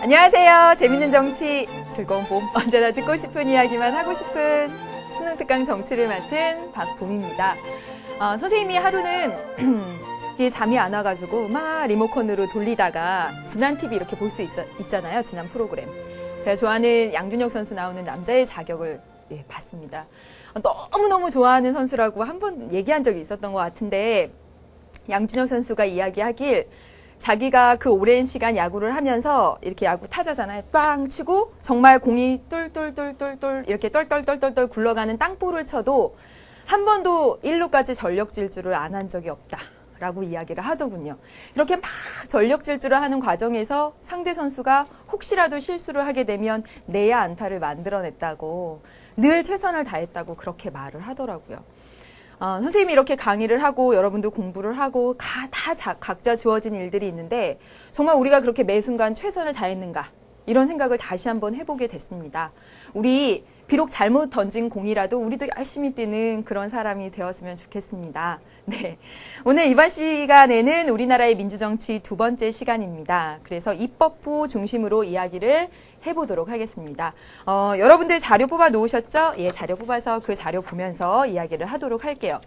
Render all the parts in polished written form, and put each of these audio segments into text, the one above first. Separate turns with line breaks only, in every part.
안녕하세요. 재밌는 정치, 즐거운 봄, 언제나 듣고 싶은 이야기만 하고 싶은 수능 특강 정치를 맡은 박봄입니다. 선생님이 하루는 잠이 안 와가지고 막 리모컨으로 돌리다가 지난 TV 이렇게 볼 수 있잖아요. 지난 프로그램. 제가 좋아하는 양준혁 선수 나오는 남자의 자격을 봤습니다. 너무너무 좋아하는 선수라고 한 번 얘기한 적이 있었던 것 같은데 양준혁 선수가 이야기하길 자기가 그 오랜 시간 야구를 하면서 이렇게 야구 타자잖아요. 빵 치고 정말 공이 똘똘똘똘똘 이렇게 똘똘똘똘똘 굴러가는 땅볼을 쳐도 한 번도 1루까지 전력 질주를 안 한 적이 없다라고 이야기를 하더군요. 이렇게 막 전력 질주를 하는 과정에서 상대 선수가 혹시라도 실수를 하게 되면 내야 안타를 만들어냈다고 늘 최선을 다했다고 그렇게 말을 하더라고요. 선생님이 이렇게 강의를 하고 여러분도 공부를 하고 각자 주어진 일들이 있는데 정말 우리가 그렇게 매 순간 최선을 다했는가 이런 생각을 다시 한번 해보게 됐습니다. 우리 비록 잘못 던진 공이라도 우리도 열심히 뛰는 그런 사람이 되었으면 좋겠습니다. 네, 오늘 이번 시간에는 우리나라의 민주정치 두 번째 시간입니다. 그래서 입법부 중심으로 이야기를 해보도록 하겠습니다. 여러분들 자료 뽑아 놓으셨죠? 예, 자료 뽑아서 그 자료 보면서 이야기를 하도록 할게요.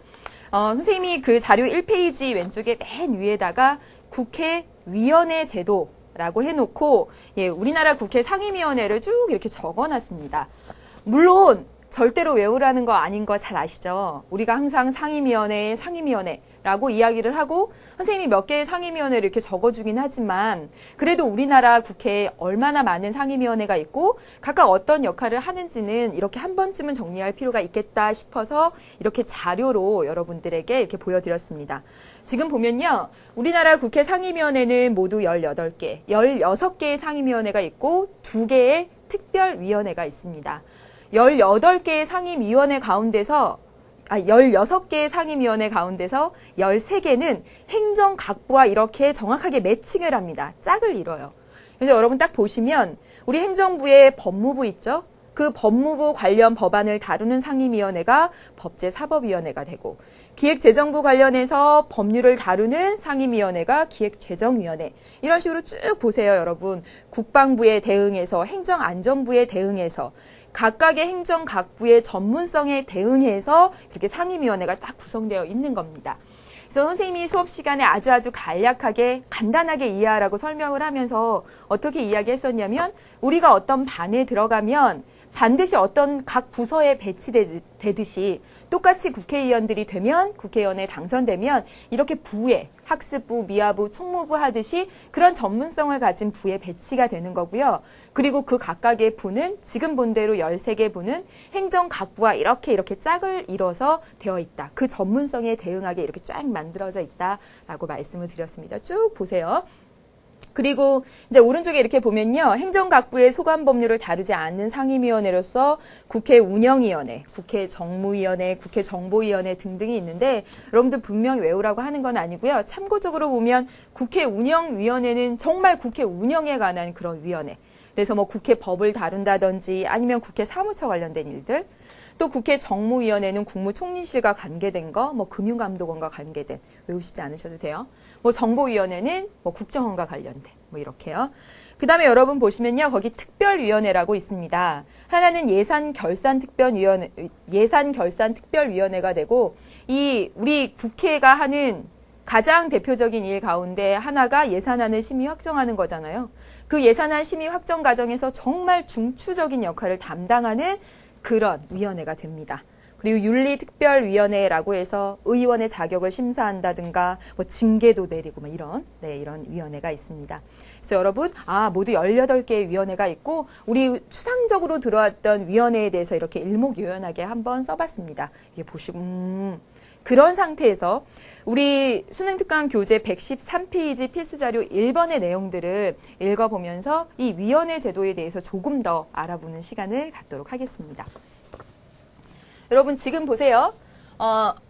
선생님이 그 자료 1페이지 왼쪽에 맨 위에다가 국회위원회 제도라고 해놓고 예, 우리나라 국회 상임위원회를 쭉 이렇게 적어놨습니다. 물론 절대로 외우라는 거 아닌 거 잘 아시죠? 우리가 항상 상임위원회, 상임위원회라고 이야기를 하고 선생님이 몇 개의 상임위원회를 이렇게 적어주긴 하지만 그래도 우리나라 국회에 얼마나 많은 상임위원회가 있고 각각 어떤 역할을 하는지는 이렇게 한 번쯤은 정리할 필요가 있겠다 싶어서 이렇게 자료로 여러분들에게 이렇게 보여드렸습니다. 지금 보면요. 우리나라 국회 상임위원회는 모두 18개, 16개의 상임위원회가 있고 2개의 특별위원회가 있습니다. 18개의 상임위원회 가운데서 16개의 상임위원회 가운데서 13개는 행정각부와 이렇게 정확하게 매칭을 합니다. 짝을 이뤄요. 그래서 여러분 딱 보시면 우리 행정부에 법무부 있죠? 그 법무부 관련 법안을 다루는 상임위원회가 법제사법위원회가 되고 기획재정부 관련해서 법률을 다루는 상임위원회가 기획재정위원회 이런 식으로 쭉 보세요. 여러분 국방부에 대응해서 행정안전부에 대응해서 각각의 행정각부의 전문성에 대응해서 그렇게 상임위원회가 딱 구성되어 있는 겁니다. 그래서 선생님이 수업 시간에 아주 간략하게 간단하게 이해하라고 설명을 하면서 어떻게 이야기했었냐면 우리가 어떤 반에 들어가면 반드시 어떤 각 부서에 배치되듯이 똑같이 국회의원들이 되면 국회의원에 당선되면 이렇게 부에 학습부, 미화부, 총무부 하듯이 그런 전문성을 가진 부에 배치가 되는 거고요. 그리고 그 각각의 부는 지금 본 대로 13개 부는 행정각부와 이렇게 짝을 이뤄서 되어 있다. 그 전문성에 대응하게 이렇게 쫙 만들어져 있다라고 말씀을 드렸습니다. 쭉 보세요. 그리고 이제 오른쪽에 이렇게 보면요. 행정각부의 소관법률을 다루지 않는 상임위원회로서 국회 운영위원회, 국회 정무위원회, 국회 정보위원회 등등이 있는데 여러분들 분명히 외우라고 하는 건 아니고요. 참고적으로 보면 국회 운영위원회는 정말 국회 운영에 관한 그런 위원회. 그래서 뭐 국회 법을 다룬다든지 아니면 국회 사무처 관련된 일들. 또 국회 정무위원회는 국무총리실과 관계된 거, 뭐 금융감독원과 관계된 외우시지 않으셔도 돼요. 뭐 정보위원회는 뭐 국정원과 관련된 뭐 이렇게요. 그다음에 여러분 보시면요. 거기 특별위원회라고 있습니다. 하나는 예산결산특별위원회가 되고 이 우리 국회가 하는 가장 대표적인 일 가운데 하나가 예산안을 심의 확정하는 거잖아요. 그 예산안 심의 확정 과정에서 정말 중추적인 역할을 담당하는 그런 위원회가 됩니다. 그리고 윤리특별위원회라고 해서 의원의 자격을 심사한다든가 뭐 징계도 내리고 뭐 이런 위원회가 있습니다. 그래서 여러분 모두 18개의 위원회가 있고 우리 추상적으로 들어왔던 위원회에 대해서 이렇게 일목요연하게 한번 써봤습니다. 이게 보시고 그런 상태에서 우리 수능특강 교재 113페이지 필수자료 1번의 내용들을 읽어보면서 이 위원회 제도에 대해서 조금 더 알아보는 시간을 갖도록 하겠습니다. 여러분 지금 보세요.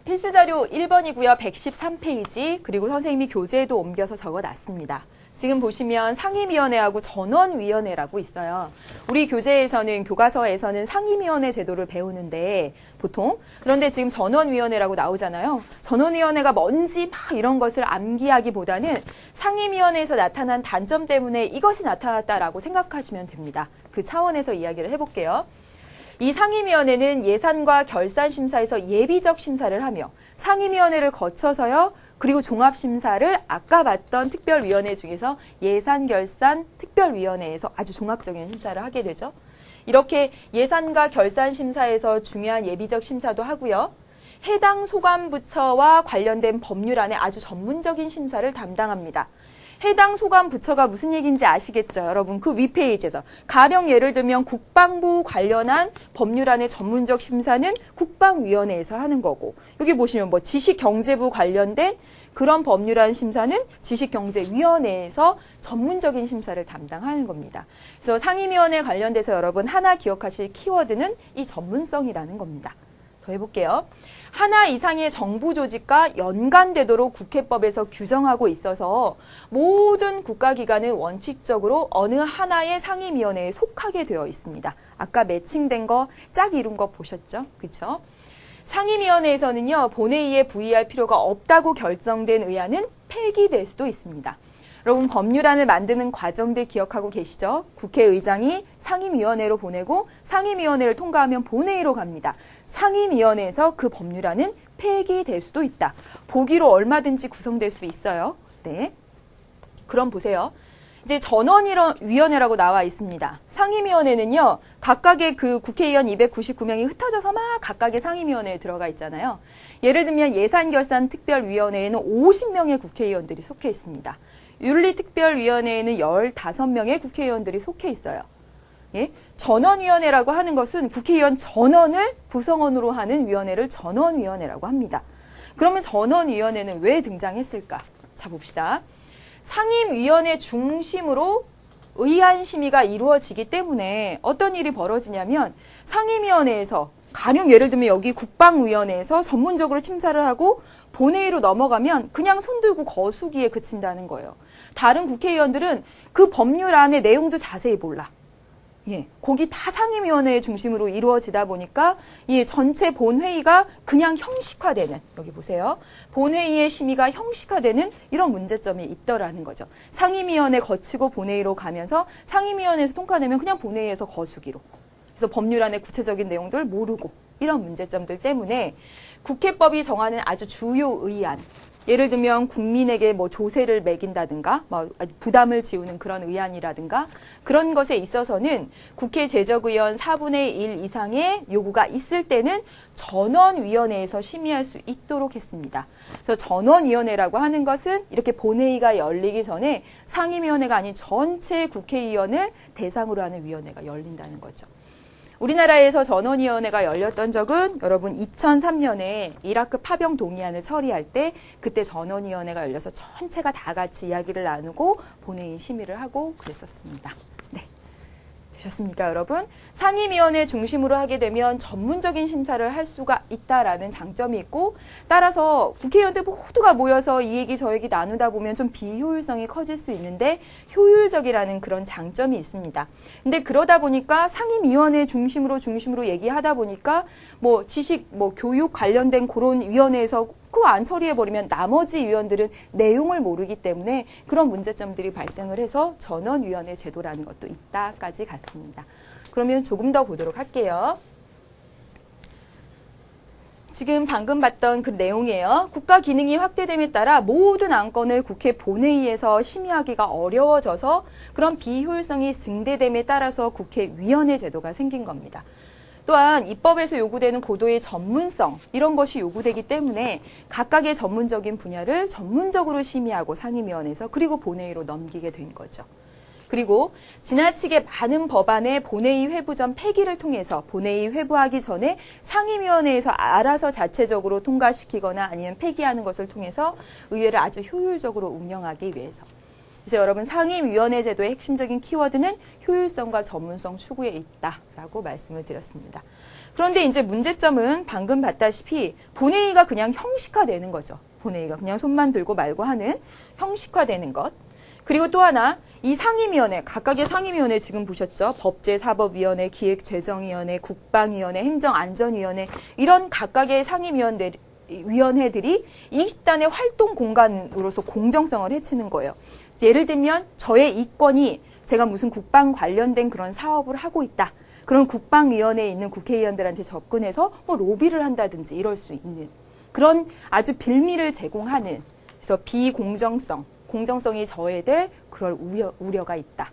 필수자료 1번이고요. 113페이지 그리고 선생님이 교재에도 옮겨서 적어놨습니다. 지금 보시면 상임위원회하고 전원위원회라고 있어요. 우리 교재에서는, 교과서에서는 상임위원회 제도를 배우는데 보통, 그런데 지금 전원위원회라고 나오잖아요. 전원위원회가 뭔지 막 이런 것을 암기하기보다는 상임위원회에서 나타난 단점 때문에 이것이 나타났다라고 생각하시면 됩니다. 그 차원에서 이야기를 해볼게요. 이 상임위원회는 예산과 결산심사에서 예비적 심사를 하며 상임위원회를 거쳐서요. 그리고 종합심사를 아까 봤던 특별위원회 중에서 예산결산 특별위원회에서 아주 종합적인 심사를 하게 되죠. 이렇게 예산과 결산심사에서 중요한 예비적 심사도 하고요. 해당 소관부처와 관련된 법률안에 아주 전문적인 심사를 담당합니다. 해당 소관부처가 무슨 얘기인지 아시겠죠? 여러분 그 윗페이지에서 가령 예를 들면 국방부 관련한 법률안의 전문적 심사는 국방위원회에서 하는 거고, 여기 보시면 뭐 지식경제부 관련된 그런 법률안 심사는 지식경제위원회에서 전문적인 심사를 담당하는 겁니다. 그래서 상임위원회 관련돼서 여러분 하나 기억하실 키워드는 이 전문성이라는 겁니다. 더 해볼게요. 하나 이상의 정부 조직과 연관되도록 국회법에서 규정하고 있어서 모든 국가기관은 원칙적으로 어느 하나의 상임위원회에 속하게 되어 있습니다. 아까 매칭된 거, 짝 이룬 거 보셨죠? 그렇죠? 상임위원회에서는요, 본회의에 부의할 필요가 없다고 결정된 의안은 폐기될 수도 있습니다. 여러분 법률안을 만드는 과정들 기억하고 계시죠? 국회의장이 상임위원회로 보내고 상임위원회를 통과하면 본회의로 갑니다. 상임위원회에서 그 법률안은 폐기될 수도 있다. 보기로 얼마든지 구성될 수 있어요. 네. 그럼 보세요. 이제 전원위원회라고 나와 있습니다. 상임위원회는요, 각각의 그 국회의원 299명이 흩어져서 막 각각의 상임위원회에 들어가 있잖아요. 예를 들면 예산결산특별위원회에는 50명의 국회의원들이 속해 있습니다. 윤리특별위원회에는 15명의 국회의원들이 속해 있어요. 예? 전원위원회라고 하는 것은 국회의원 전원을 구성원으로 하는 위원회를 전원위원회라고 합니다. 그러면 전원위원회는 왜 등장했을까? 자, 봅시다. 상임위원회 중심으로 의안 심의가 이루어지기 때문에 어떤 일이 벌어지냐면 상임위원회에서 가령 예를 들면 여기 국방위원회에서 전문적으로 심사를 하고 본회의로 넘어가면 그냥 손들고 거수기에 그친다는 거예요. 다른 국회의원들은 그 법률안의 내용도 자세히 몰라. 예, 거기 다 상임위원회 중심으로 이루어지다 보니까 이 전체 본회의가 그냥 형식화되는, 여기 보세요. 본회의의 심의가 형식화되는 이런 문제점이 있더라는 거죠. 상임위원회 거치고 본회의로 가면서 상임위원회에서 통과되면 그냥 본회의에서 거수기로. 그래서 법률안의 구체적인 내용들을 모르고 이런 문제점들 때문에 국회법이 정하는 아주 주요 의안, 예를 들면 국민에게 뭐 조세를 매긴다든가 뭐 부담을 지우는 그런 의안이라든가 그런 것에 있어서는 국회 제적의원 4분의 1 이상의 요구가 있을 때는 전원위원회에서 심의할 수 있도록 했습니다. 그래서 전원위원회라고 하는 것은 이렇게 본회의가 열리기 전에 상임위원회가 아닌 전체 국회의원을 대상으로 하는 위원회가 열린다는 거죠. 우리나라에서 전원위원회가 열렸던 적은 여러분 2003년에 이라크 파병 동의안을 처리할 때 그때 전원위원회가 열려서 전체가 다 같이 이야기를 나누고 본회의 심의를 하고 그랬었습니다. 네. 되셨습니까, 여러분? 상임위원회 중심으로 하게 되면 전문적인 심사를 할 수가 있다라는 장점이 있고, 따라서 국회의원들 모두가 모여서 이 얘기 저 얘기 나누다 보면 좀 비효율성이 커질 수 있는데 효율적이라는 그런 장점이 있습니다. 근데 그러다 보니까 상임위원회 중심으로 얘기하다 보니까 뭐 지식, 뭐 교육 관련된 그런 위원회에서 그 안 처리해버리면 나머지 위원들은 내용을 모르기 때문에 그런 문제점들이 발생을 해서 전원위원회 제도라는 것도 있다까지 갔습니다. 그러면 조금 더 보도록 할게요. 지금 방금 봤던 그 내용이에요. 국가 기능이 확대됨에 따라 모든 안건을 국회 본회의에서 심의하기가 어려워져서 그런 비효율성이 증대됨에 따라서 국회위원회 제도가 생긴 겁니다. 또한 입법에서 요구되는 고도의 전문성, 이런 것이 요구되기 때문에 각각의 전문적인 분야를 전문적으로 심의하고 상임위원회에서 그리고 본회의로 넘기게 된 거죠. 그리고 지나치게 많은 법안의 본회의 회부 전 폐기를 통해서 본회의 회부하기 전에 상임위원회에서 알아서 자체적으로 통과시키거나 아니면 폐기하는 것을 통해서 의회를 아주 효율적으로 운영하기 위해서. 그래서 여러분 상임위원회 제도의 핵심적인 키워드는 효율성과 전문성 추구에 있다라고 말씀을 드렸습니다. 그런데 이제 문제점은 방금 봤다시피 본회의가 그냥 형식화되는 거죠. 본회의가 그냥 손만 들고 말고 하는 형식화되는 것. 그리고 또 하나, 이 상임위원회, 각각의 상임위원회 지금 보셨죠? 법제사법위원회, 기획재정위원회, 국방위원회, 행정안전위원회, 이런 각각의 상임위원회들이 이 집단의 활동 공간으로서 공정성을 해치는 거예요. 예를 들면 저의 이권이 제가 무슨 국방 관련된 그런 사업을 하고 있다. 그런 국방위원회에 있는 국회의원들한테 접근해서 뭐 로비를 한다든지 이럴 수 있는 그런 아주 빌미를 제공하는, 그래서 비공정성, 공정성이 저해될 그럴 우려가 있다.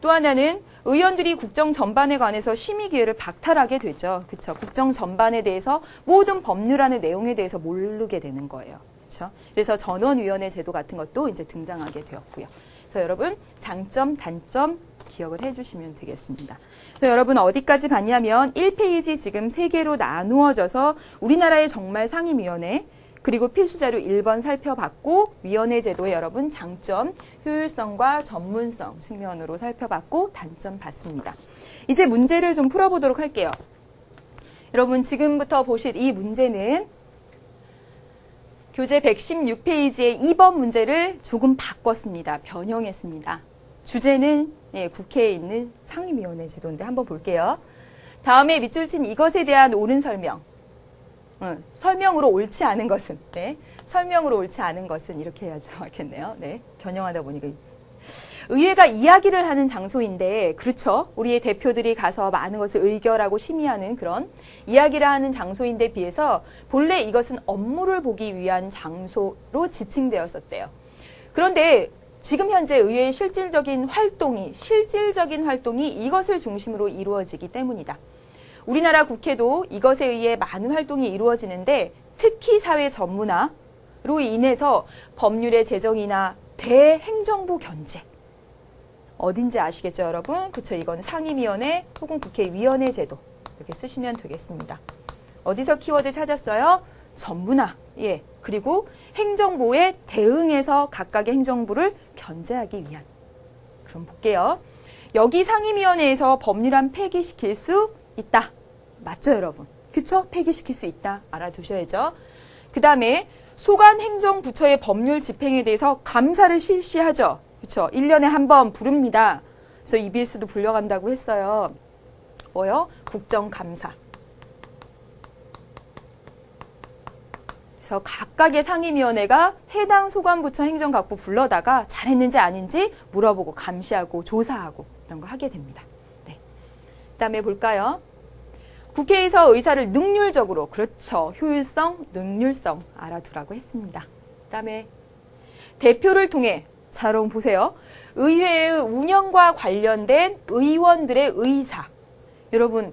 또 하나는 의원들이 국정 전반에 관해서 심의 기회를 박탈하게 되죠. 그렇죠? 국정 전반에 대해서 모든 법률안의 내용에 대해서 모르게 되는 거예요. 그렇죠? 그래서 전원위원회 제도 같은 것도 이제 등장하게 되었고요. 그래서 여러분 장점, 단점 기억을 해주시면 되겠습니다. 그래서 여러분 어디까지 봤냐면 1페이지 지금 3개로 나누어져서 우리나라의 정말 상임위원회, 그리고 필수자료 1번 살펴봤고 위원회 제도의 여러분 장점, 효율성과 전문성 측면으로 살펴봤고 단점 봤습니다. 이제 문제를 좀 풀어보도록 할게요. 여러분 지금부터 보실 이 문제는 교재 116페이지의 2번 문제를 조금 바꿨습니다. 변형했습니다. 주제는 국회에 있는 상임위원회 제도인데 한번 볼게요. 다음에 밑줄 친 이것에 대한 옳은 설명. 설명으로 옳지 않은 것은, 네. 설명으로 옳지 않은 것은 이렇게 해야지 좋겠네요. 네. 변형하다 보니까. 의회가 이야기를 하는 장소인데, 그렇죠. 우리의 대표들이 가서 많은 것을 의결하고 심의하는 그런 이야기를 하는 장소인데 비해서 본래 이것은 업무를 보기 위한 장소로 지칭되었었대요. 그런데 지금 현재 의회의 실질적인 활동이 이것을 중심으로 이루어지기 때문이다. 우리나라 국회도 이것에 의해 많은 활동이 이루어지는데 특히 사회 전문화로 인해서 법률의 제정이나 대행정부 견제. 어딘지 아시겠죠, 여러분? 그렇죠. 이건 상임위원회 혹은 국회위원회 제도. 이렇게 쓰시면 되겠습니다. 어디서 키워드 찾았어요? 전문화. 예. 그리고 행정부에 대응해서 각각의 행정부를 견제하기 위한. 그럼 볼게요. 여기 상임위원회에서 법률안 폐기시킬 수 있다. 맞죠, 여러분? 그쵸? 폐기시킬 수 있다. 알아두셔야죠. 그 다음에 소관행정부처의 법률 집행에 대해서 감사를 실시하죠. 그쵸? 1년에 한 번 부릅니다. 그래서 이빌스도 불려간다고 했어요. 뭐요? 국정감사. 그래서 각각의 상임위원회가 해당 소관부처 행정각부 불러다가 잘했는지 아닌지 물어보고 감시하고 조사하고 이런 거 하게 됩니다. 네. 그 다음에 볼까요? 국회에서 의사를 능률적으로, 그렇죠. 효율성, 능률성 알아두라고 했습니다. 그 다음에 대표를 통해, 자, 여러분 보세요. 의회의 운영과 관련된 의원들의 의사. 여러분,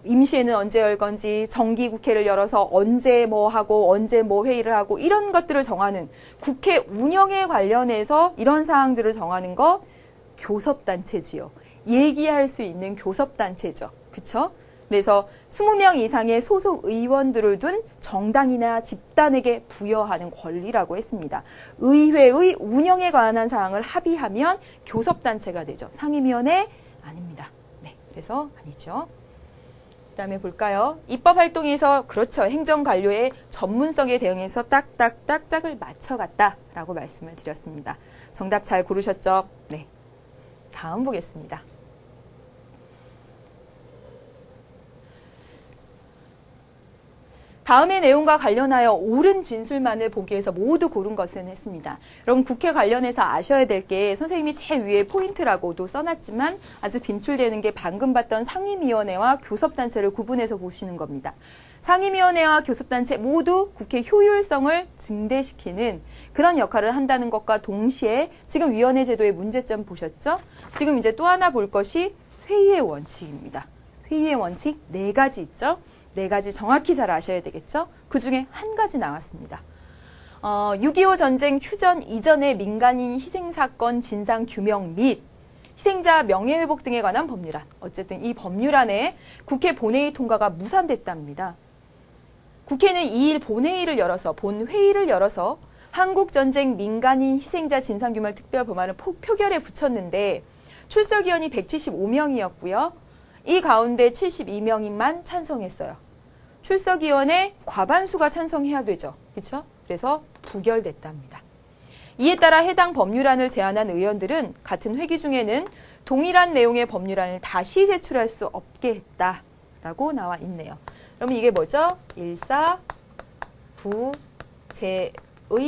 임시회는 언제 열 건지, 정기국회를 열어서 언제 뭐 하고, 언제 뭐 회의를 하고, 이런 것들을 정하는 국회 운영에 관련해서 이런 사항들을 정하는 거 교섭단체지요. 얘기할 수 있는 교섭단체죠. 그쵸? 그래서 20명 이상의 소속 의원들을 둔 정당이나 집단에게 부여하는 권리라고 했습니다. 의회의 운영에 관한 사항을 합의하면 교섭단체가 되죠. 상임위원회 아닙니다. 네, 그래서 아니죠. 그 다음에 볼까요? 입법활동에서, 그렇죠. 행정관료의 전문성에 대응해서 딱딱 짝을 맞춰갔다라고 말씀을 드렸습니다. 정답 잘 고르셨죠? 네. 다음 보겠습니다. 다음의 내용과 관련하여 옳은 진술만을 보기 위해서 모두 고른 것은 했습니다. 여러분 국회 관련해서 아셔야 될 게 선생님이 제일 위에 포인트라고도 써놨지만 아주 빈출되는 게 방금 봤던 상임위원회와 교섭단체를 구분해서 보시는 겁니다. 상임위원회와 교섭단체 모두 국회 효율성을 증대시키는 그런 역할을 한다는 것과 동시에 지금 위원회 제도의 문제점 보셨죠? 지금 이제 또 하나 볼 것이 회의의 원칙입니다. 회의의 원칙 4가지 있죠? 4가지 정확히 잘 아셔야 되겠죠? 그 중에 한 가지 나왔습니다. 6.25 전쟁 휴전 이전의 민간인 희생사건 진상규명 및 희생자 명예회복 등에 관한 법률안. 어쨌든 이 법률안에 국회 본회의 통과가 무산됐답니다. 국회는 2일 본회의를 열어서 한국전쟁 민간인 희생자 진상규명 특별법안을 표결에 붙였는데 출석위원이 175명이었고요. 이 가운데 72명만 찬성했어요. 출석위원회 과반수가 찬성해야 되죠. 그렇죠? 그래서 부결됐답니다. 이에 따라 해당 법률안을 제안한 의원들은 같은 회기 중에는 동일한 내용의 법률안을 다시 제출할 수 없게 했다라고 나와 있네요. 그러면 이게 뭐죠? 일사부재의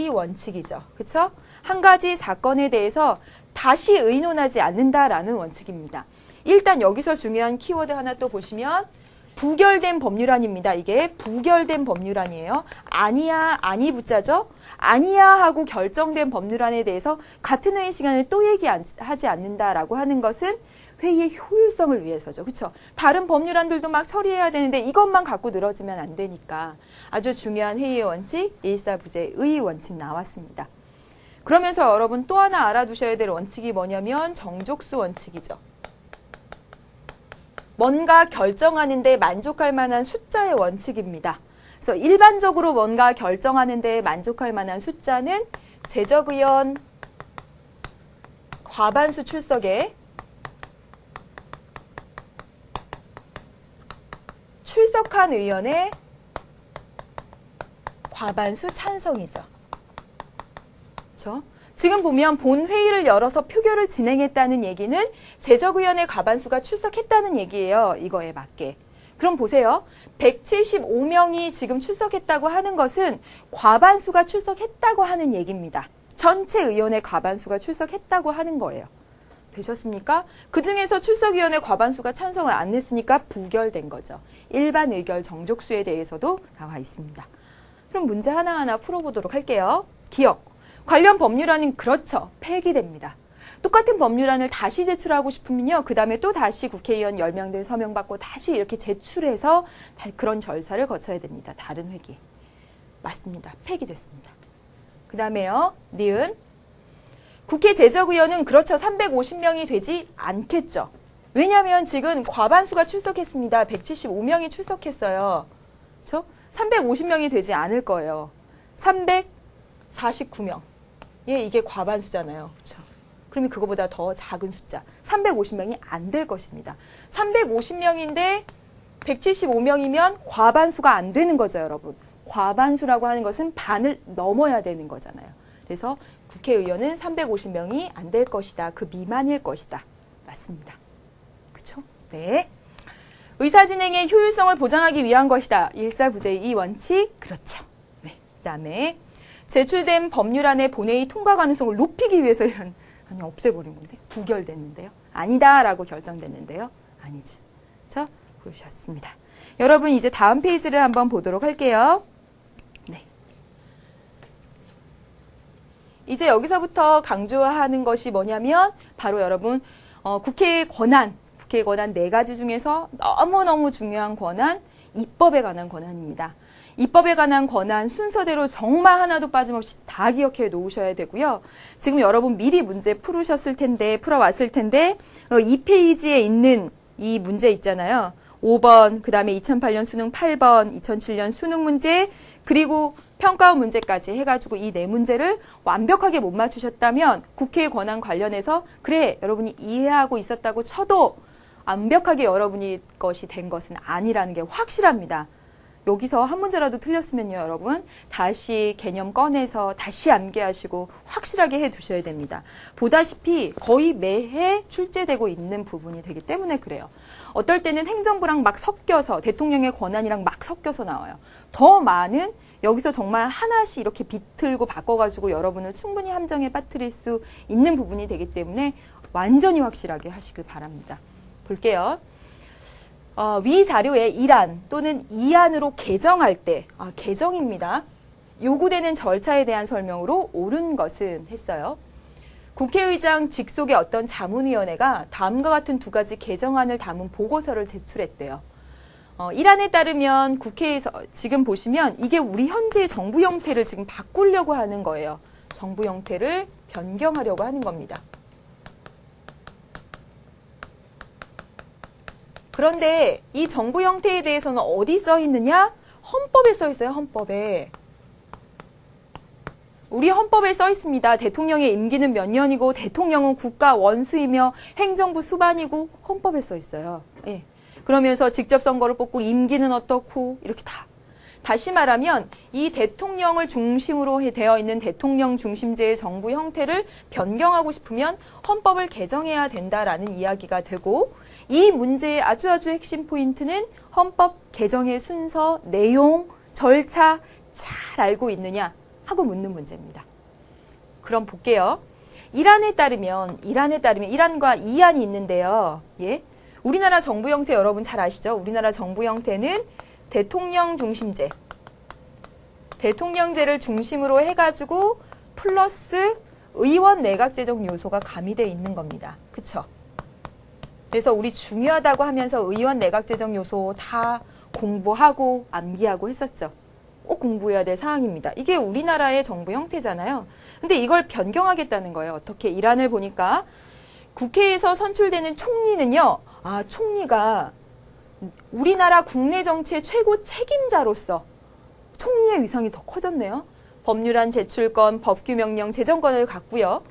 원칙이죠. 그렇죠? 한 가지 사건에 대해서 다시 의논하지 않는다라는 원칙입니다. 일단 여기서 중요한 키워드 하나 또 보시면 부결된 법률안입니다. 이게 부결된 법률안이에요. 아니야, 아니 붙자죠? 아니야 하고 결정된 법률안에 대해서 같은 회의 시간에 또 얘기하지 않는다라고 하는 것은 회의의 효율성을 위해서죠. 그렇죠? 다른 법률안들도 막 처리해야 되는데 이것만 갖고 늘어지면 안 되니까 아주 중요한 회의의 원칙, 일사부재의 원칙 나왔습니다. 그러면서 여러분 또 하나 알아두셔야 될 원칙이 뭐냐면 정족수 원칙이죠. 뭔가 결정하는 데 만족할 만한 숫자의 원칙입니다. 그래서 일반적으로 뭔가 결정하는 데 만족할 만한 숫자는 제적의원 과반수 출석에 출석한 의원의 과반수 찬성이죠. 그렇죠? 지금 보면 본 회의를 열어서 표결을 진행했다는 얘기는 제적의원의 과반수가 출석했다는 얘기예요. 이거에 맞게. 그럼 보세요. 175명이 지금 출석했다고 하는 것은 과반수가 출석했다고 하는 얘기입니다. 전체 의원의 과반수가 출석했다고 하는 거예요. 되셨습니까? 그중에서 출석위원회 과반수가 찬성을 안 했으니까 부결된 거죠. 일반 의결 정족수에 대해서도 나와 있습니다. 그럼 문제 하나하나 풀어보도록 할게요. 기억. 관련 법률안은 그렇죠. 폐기됩니다. 똑같은 법률안을 다시 제출하고 싶으면요. 그 다음에 또 다시 국회의원 10명들 서명받고 다시 이렇게 제출해서 그런 절차를 거쳐야 됩니다. 다른 회기. 맞습니다. 폐기됐습니다. 그 다음에요. 니은. 국회 제적의원은 그렇죠. 350명이 되지 않겠죠. 왜냐하면 지금 과반수가 출석했습니다. 175명이 출석했어요. 그렇죠? 350명이 되지 않을 거예요. 349명. 예, 이게 과반수잖아요. 그렇죠? 그러면 그거보다 더 작은 숫자. 350명이 안 될 것입니다. 350명인데 175명이면 과반수가 안 되는 거죠, 여러분. 과반수라고 하는 것은 반을 넘어야 되는 거잖아요. 그래서 국회의원은 350명이 안 될 것이다. 그 미만일 것이다. 맞습니다. 그렇죠? 네. 의사진행의 효율성을 보장하기 위한 것이다. 일사부재의 이 원칙. 그렇죠. 네. 그다음에 제출된 법률안의 본회의 통과 가능성을 높이기 위해서 이런 아니 없애버린 건데 부결됐는데요. 아니다라고 결정됐는데요. 아니지. 자, 그러셨습니다. 여러분 이제 다음 페이지를 한번 보도록 할게요. 네. 이제 여기서부터 강조하는 것이 뭐냐면 바로 여러분 국회의 권한 4가지 중에서 너무너무 중요한 권한, 입법에 관한 권한입니다. 입법에 관한 권한 순서대로 정말 하나도 빠짐없이 다 기억해 놓으셔야 되고요. 지금 여러분 미리 문제 풀어왔을 텐데 2페이지에 있는 이 문제 있잖아요. 5번, 그 다음에 2008년 수능 8번, 2007년 수능 문제, 그리고 평가원 문제까지 해가지고 이 4문제를 완벽하게 못 맞추셨다면 국회의 권한 관련해서 그래, 여러분이 이해하고 있었다고 쳐도 완벽하게 여러분이 것이 된 것은 아니라는 게 확실합니다. 여기서 한 문제라도 틀렸으면요, 여러분 다시 개념 꺼내서 다시 암기하시고 확실하게 해두셔야 됩니다. 보다시피 거의 매해 출제되고 있는 부분이 되기 때문에 그래요. 어떨 때는 행정부랑 막 섞여서 대통령의 권한이랑 막 섞여서 나와요. 더 많은 여기서 정말 하나씩 이렇게 비틀고 바꿔가지고 여러분을 충분히 함정에 빠뜨릴 수 있는 부분이 되기 때문에 완전히 확실하게 하시길 바랍니다. 볼게요. 위 자료의 1안 또는 2안으로 개정할 때, 개정입니다. 요구되는 절차에 대한 설명으로 옳은 것은 했어요. 국회의장 직속의 어떤 자문위원회가 다음과 같은 2가지 개정안을 담은 보고서를 제출했대요. 1안에 따르면 국회에서 지금 보시면 이게 우리 현재의 정부 형태를 지금 바꾸려고 하는 거예요. 정부 형태를 변경하려고 하는 겁니다. 그런데 이 정부 형태에 대해서는 어디 써 있느냐? 헌법에 써 있어요. 헌법에. 우리 헌법에 써 있습니다. 대통령의 임기는 몇 년이고 대통령은 국가 원수이며 행정부 수반이고 헌법에 써 있어요. 예. 그러면서 직접 선거를 뽑고 임기는 어떻고 이렇게 다 다시 말하면 이 대통령을 중심으로 되어 있는 대통령 중심제의 정부 형태를 변경하고 싶으면 헌법을 개정해야 된다라는 이야기가 되고, 이 문제의 아주 핵심 포인트는 헌법 개정의 순서, 내용, 절차 잘 알고 있느냐 하고 묻는 문제입니다. 그럼 볼게요. 이란에 따르면 이란과 이안이 있는데요. 예? 우리나라 정부 형태 여러분 잘 아시죠? 우리나라 정부 형태는 대통령 중심제. 대통령제를 중심으로 해가지고 플러스 의원 내각제적 요소가 가미되어 있는 겁니다. 그쵸? 그래서 우리 중요하다고 하면서 의원 내각제적 요소 다 공부하고 암기하고 했었죠. 꼭 공부해야 될 사항입니다. 이게 우리나라의 정부 형태잖아요. 근데 이걸 변경하겠다는 거예요. 어떻게? 이란을 보니까 국회에서 선출되는 총리는요. 총리가 우리나라 국내 정치의 최고 책임자로서 총리의 위상이 더 커졌네요. 법률안 제출권, 법규명령, 재정권을 갖고요.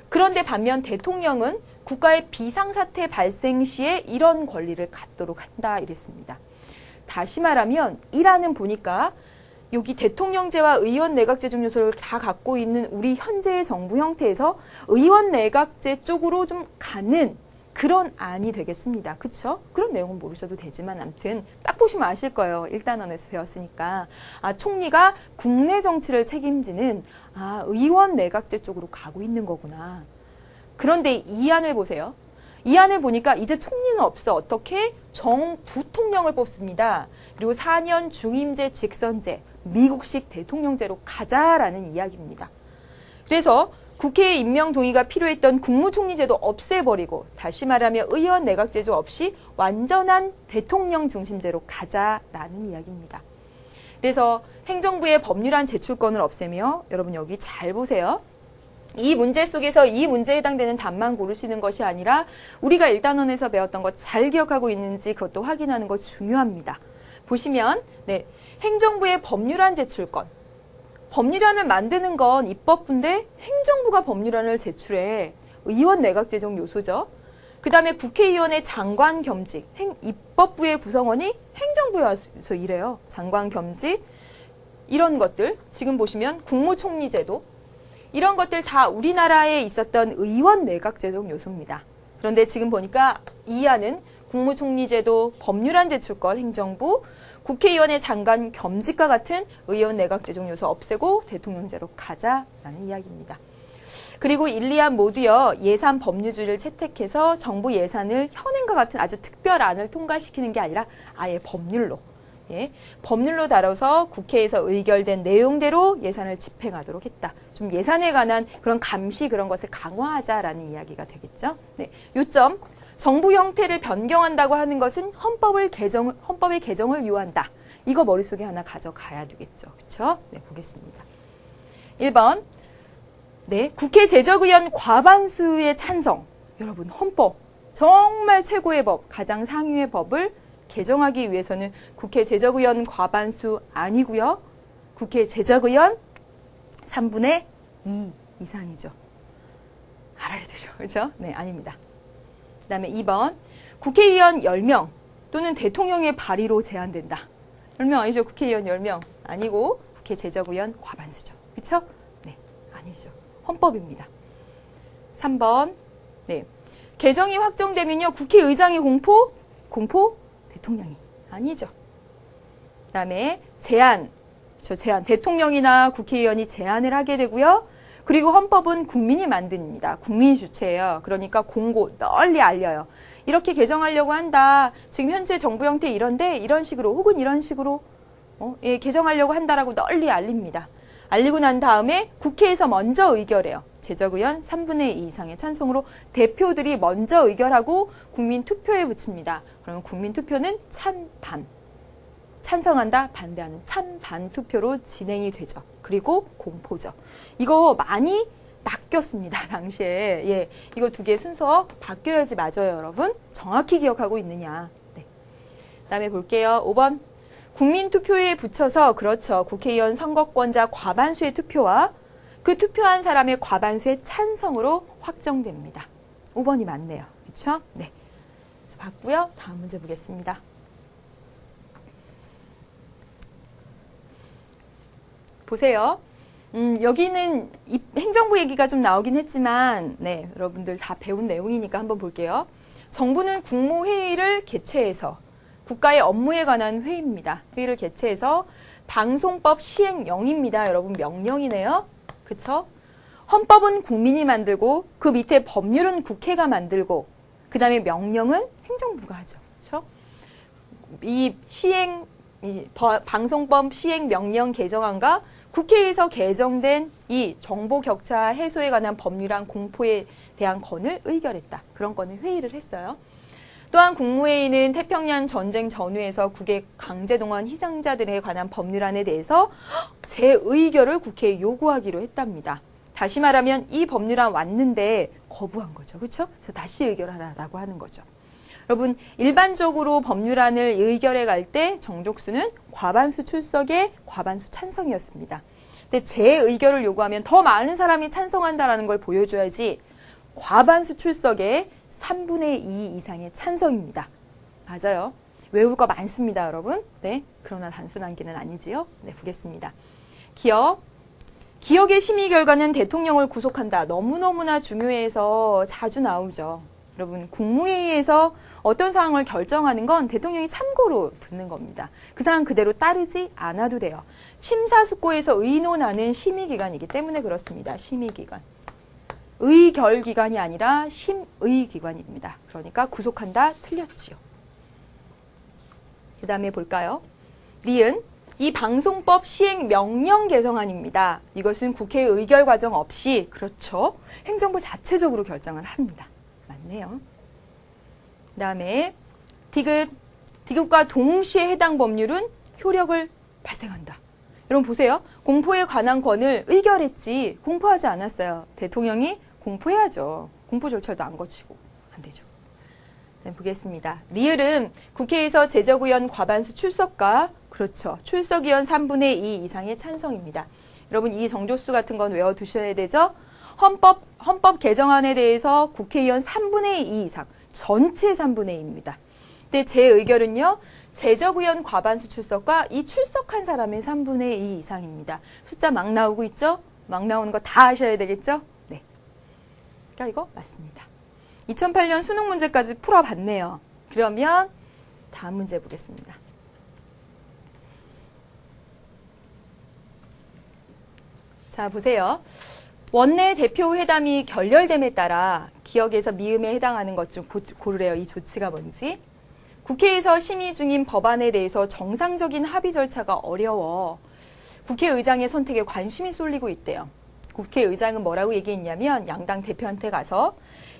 그런데 반면 대통령은 국가의 비상사태 발생 시에 이런 권리를 갖도록 한다 이랬습니다. 다시 말하면 이란은 보니까 여기 대통령제와 의원 내각제적 요소를 다 갖고 있는 우리 현재의 정부 형태에서 의원 내각제 쪽으로 좀 가는 그런 안이 되겠습니다. 그쵸? 그런 내용은 모르셔도 되지만 아무튼 딱 보시면 아실 거예요. 1단원에서 배웠으니까. 총리가 국내 정치를 책임지는 의원 내각제 쪽으로 가고 있는 거구나. 그런데 이 안을 보세요. 이 안을 보니까 이제 총리는 없어. 어떻게? 정부통령을 뽑습니다. 그리고 4년 중임제 직선제, 미국식 대통령제로 가자라는 이야기입니다. 그래서 국회의 임명 동의가 필요했던 국무총리제도 없애버리고 다시 말하면 의원 내각제도 없이 완전한 대통령 중심제로 가자라는 이야기입니다. 그래서 행정부의 법률안 제출권을 없애며 여러분 여기 잘 보세요. 이 문제 속에서 이 문제에 해당되는 답만 고르시는 것이 아니라 우리가 1단원에서 배웠던 것 잘 기억하고 있는지 그것도 확인하는 거 중요합니다. 보시면 행정부의 법률안 제출권. 법률안을 만드는 건 입법부인데 행정부가 법률안을 제출해. 의원 내각제적 요소죠. 그 다음에 국회의원의 장관 겸직. 입법부의 구성원이 행정부에서 일해요. 장관 겸직. 이런 것들 지금 보시면 국무총리제도. 이런 것들 다 우리나라에 있었던 의원 내각제적 요소입니다. 그런데 지금 보니까 이 안은 국무총리제도, 법률안 제출권 행정부, 국회의원의 장관 겸직과 같은 의원 내각제적 요소 없애고 대통령제로 가자라는 이야기입니다. 그리고 1, 2안 모두요. 예산 법률주의를 채택해서 정부 예산을 현행과 같은 아주 특별안을 통과시키는 게 아니라 아예 법률로. 법률로 다뤄서 국회에서 의결된 내용대로 예산을 집행하도록 했다. 좀 예산에 관한 그런 감시 그런 것을 강화하자라는 이야기가 되겠죠. 요점. 정부 형태를 변경한다고 하는 것은 헌법의 개정을 요한다. 이거 머릿속에 하나 가져가야 되겠죠. 그렇죠? 보겠습니다. 1번. 국회 제적의원 과반수의 찬성. 여러분, 헌법. 정말 최고의 법, 가장 상위의 법을 개정하기 위해서는 국회 제적의원 과반수 아니고요. 국회 제적의원 3분의 2 이상이죠. 알아야 되죠. 그렇죠? 아닙니다. 그 다음에 2번. 국회의원 10명 또는 대통령의 발의로 제한된다. 10명 아니죠. 국회의원 10명 아니고 국회 제적의원 과반수죠. 그렇죠? 아니죠. 헌법입니다. 3번. 개정이 확정되면요. 국회의장이 공포 대통령이 아니죠. 그 다음에 제안. 대통령이나 국회의원이 제안을 하게 되고요. 그리고 헌법은 국민이 만듭니다. 국민이 주체예요. 그러니까 공고 널리 알려요. 이렇게 개정하려고 한다. 지금 현재 정부 형태 이런데 이런 식으로 혹은 이런 식으로 개정하려고 한다라고 널리 알립니다. 알리고 난 다음에 국회에서 먼저 의결해요. 제적의원 3분의 2 이상의 찬성으로 대표들이 먼저 의결하고 국민 투표에 붙입니다. 그러면 국민 투표는 찬반. 찬성한다, 반대하는 찬반 투표로 진행이 되죠. 그리고 공포죠. 이거 많이 바뀌었습니다. 당시에. 이거 두 개 순서 바뀌어야지 맞아요, 여러분. 정확히 기억하고 있느냐. 그다음에 볼게요. 5번. 국민투표에 붙여서 그렇죠. 국회의원 선거권자 과반수의 투표와 그 투표한 사람의 과반수의 찬성으로 확정됩니다. 5번이 맞네요. 그렇죠? 그래서 봤고요. 다음 문제 보겠습니다. 보세요. 여기는 행정부 얘기가 좀 나오긴 했지만, 네, 여러분들 다 배운 내용이니까 한번 볼게요. 정부는 국무회의를 개최해서 국가의 업무에 관한 회의입니다. 회의를 개최해서 방송법 시행령입니다. 여러분 명령이네요. 그쵸? 헌법은 국민이 만들고 그 밑에 법률은 국회가 만들고 그 다음에 명령은 행정부가 하죠. 그쵸? 방송법 시행명령 개정안과 국회에서 개정된 이 정보 격차 해소에 관한 법률안 공포에 대한 건을 의결했다. 그런 건을 회의를 했어요. 또한 국무회의는 태평양 전쟁 전후에서 국외 강제동원 희생자들에 관한 법률안에 대해서 재의결을 국회에 요구하기로 했답니다. 다시 말하면 이 법률안 왔는데 거부한 거죠. 그렇죠? 그래서 다시 의결하라고 하는 거죠. 여러분, 일반적으로 법률안을 의결해 갈 때 정족수는 과반수 출석에 과반수 찬성이었습니다. 근데 재의결을 요구하면 더 많은 사람이 찬성한다는 걸 보여줘야지 과반수 출석에 3분의 2 이상의 찬성입니다. 맞아요. 외울 거 많습니다, 여러분. 네, 그러나 단순한 게는 아니지요. 네, 보겠습니다. 기억의 심의 결과는 대통령을 구속한다. 너무너무나 중요해서 자주 나오죠. 여러분, 국무회의에서 어떤 사항을 결정하는 건 대통령이 참고로 듣는 겁니다. 그 사항 그대로 따르지 않아도 돼요. 심사숙고해서 의논하는 심의기관이기 때문에 그렇습니다. 심의기관. 의결기관이 아니라 심의기관입니다. 그러니까 구속한다 틀렸지요. 그 다음에 볼까요? 리은, 이 방송법 시행 명령 개정안입니다. 이것은 국회 의결 과정 없이, 그렇죠, 행정부 자체적으로 결정을 합니다. 맞네요. 그 다음에 디귿과 동시에 해당 법률은 효력을 발생한다. 여러분 보세요. 공포에 관한 건을 의결했지 공포하지 않았어요. 대통령이 공포해야죠. 공포 절차도 안 거치고 안 되죠. 네, 보겠습니다. 리을은 국회에서 제적의원 과반수 출석과, 그렇죠, 출석의원 3분의 2 이상의 찬성입니다. 여러분 이 정족수 같은 건 외워두셔야 되죠. 헌법 개정안에 대해서 국회의원 3분의 2 이상, 전체 3분의 2입니다. 근데 제 의결은요, 제적의원 과반수 출석과 이 출석한 사람의 3분의 2 이상입니다. 숫자 막 나오고 있죠? 막 나오는 거 다 아셔야 되겠죠? 네. 그러니까 이거 맞습니다. 2008년 수능 문제까지 풀어봤네요. 그러면 다음 문제 보겠습니다. 자, 보세요. 원내 대표 회담이 결렬됨에 따라 기억에서 미음에 해당하는 것 좀 고르래요. 이 조치가 뭔지. 국회에서 심의 중인 법안에 대해서 정상적인 합의 절차가 어려워 국회의장의 선택에 관심이 쏠리고 있대요. 국회의장은 뭐라고 얘기했냐면 양당 대표한테 가서